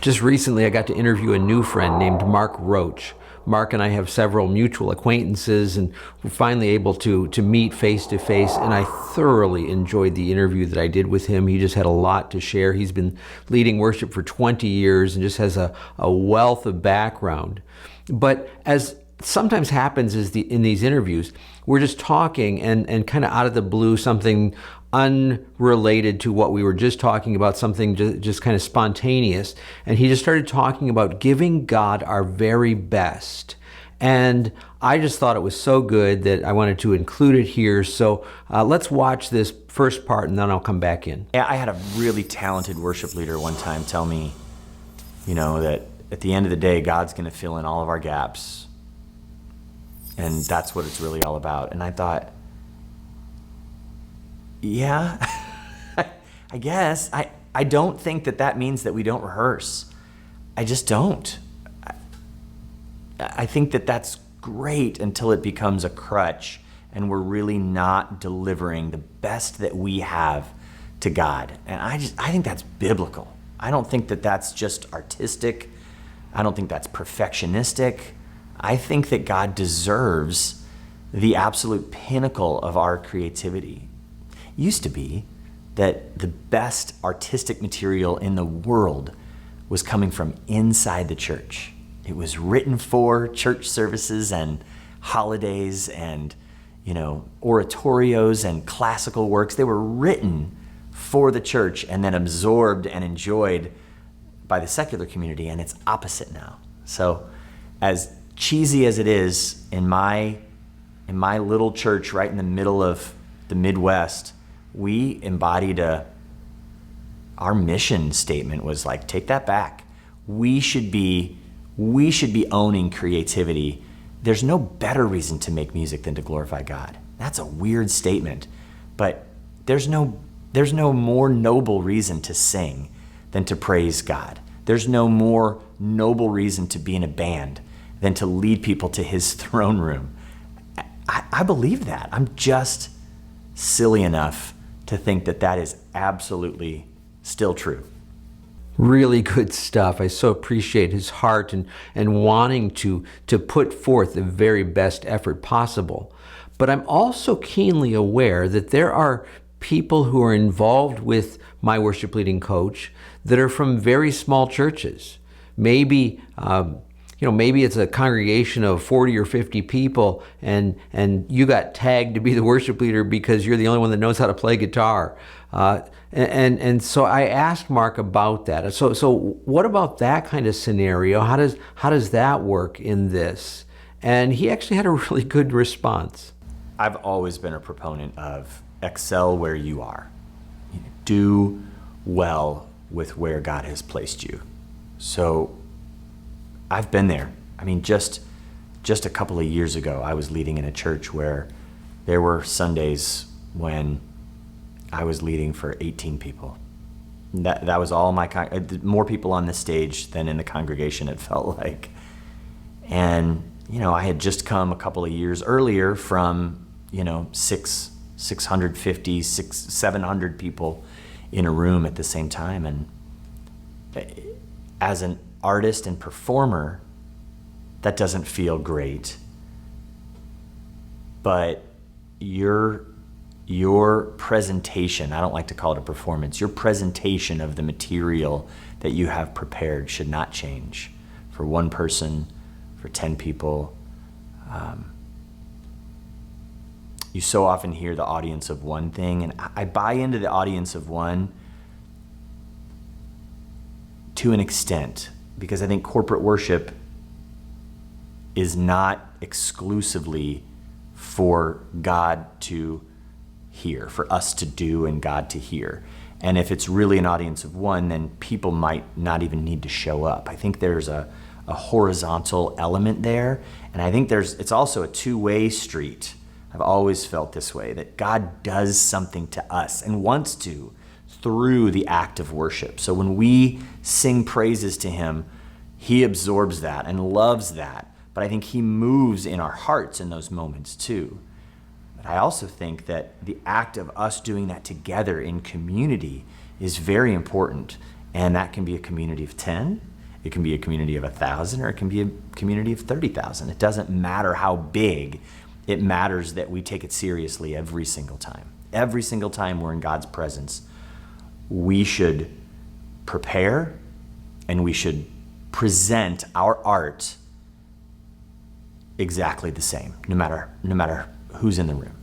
Just recently, I got to interview a new friend named Mark Roach. Mark and I have several mutual acquaintances, and we're finally able to meet face to face, and I thoroughly enjoyed the interview that I did with him. He just had a lot to share. He's been leading worship for 20 years and just has a wealth of background. But as sometimes happens in these interviews, we're just talking and kind of out of the blue, something unrelated to what we were just talking about, something just kind of spontaneous. And he just started talking about giving God our very best. And I just thought it was so good that I wanted to include it here. So let's watch this first part and then I'll come back in. Yeah, I had a really talented worship leader one time tell me, that at the end of the day, God's going to fill in all of our gaps. And that's what it's really all about. And I thought, yeah, I guess. I don't think that means that we don't rehearse. I just don't. I think that's great until it becomes a crutch and we're really not delivering the best that we have to God. And I think that's biblical. I don't think that's just artistic. I don't think that's perfectionistic. I think that God deserves the absolute pinnacle of our creativity. It used to be that the best artistic material in the world was coming from inside the church. It was written for church services and holidays and, oratorios and classical works. They were written for the church and then absorbed and enjoyed by the secular community, and it's opposite now. So as cheesy as it is, in my little church right in the middle of the Midwest, we embodied our mission statement was like, take that back. We should be owning creativity. There's no better reason to make music than to glorify God. That's a weird statement, but there's no more noble reason to sing than to praise God. There's no more noble reason to be in a band than to lead people to his throne room. I believe that. I'm just silly enough to think that is absolutely still true. Really good stuff. I so appreciate his heart and wanting to put forth the very best effort possible. But I'm also keenly aware that there are people who are involved with my worship leading coach that are from very small churches. Maybe maybe it's a congregation of 40 or 50 people and you got tagged to be the worship leader because you're the only one that knows how to play guitar. And so I asked Mark about that. So what about that kind of scenario? How does that work in this? And he actually had a really good response. I've always been a proponent of excel where you are. Do well with where God has placed you. So I've been there. I mean, just a couple of years ago, I was leading in a church where there were Sundays when I was leading for 18 people. That was all more people on the stage than in the congregation, it felt like. And, I had just come a couple of years earlier from, 650, 700 people in a room at the same time. And as an artist and performer, that doesn't feel great. But your presentation, I don't like to call it a performance, your presentation of the material that you have prepared should not change for one person, for 10 people. You so often hear the audience of one thing, and I buy into the audience of one to an extent, because I think corporate worship is not exclusively for God to hear, for us to do and God to hear. And if it's really an audience of one, then people might not even need to show up. I think there's a horizontal element there, and I think it's also a two-way street. I've always felt this way, that God does something to us and wants to through the act of worship. So when we sing praises to him, he absorbs that and loves that. But I think he moves in our hearts in those moments too. But I also think that the act of us doing that together in community is very important. And that can be a community of 10. It can be a community of 1,000 or it can be a community of 30,000. It doesn't matter how big. It matters that we take it seriously every single time. Every single time we're in God's presence, we should prepare and we should present our art exactly the same, no matter who's in the room.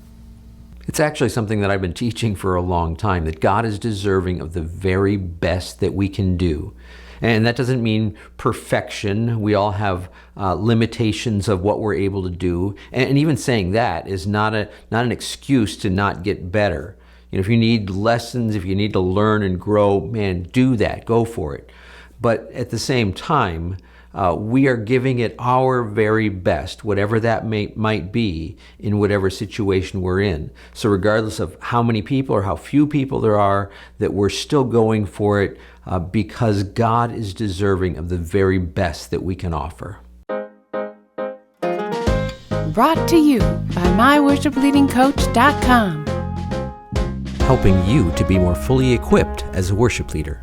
It's actually something that I've been teaching for a long time, that God is deserving of the very best that we can do. And that doesn't mean perfection. We all have limitations of what we're able to do. And even saying that is not an excuse to not get better. You know, if you need lessons, if you need to learn and grow, man, do that. Go for it. But at the same time, we are giving it our very best, whatever that might be, in whatever situation we're in. So regardless of how many people or how few people there are, that we're still going for it because God is deserving of the very best that we can offer. Brought to you by MyWorshipLeadingCoach.com. Helping you to be more fully equipped as a worship leader.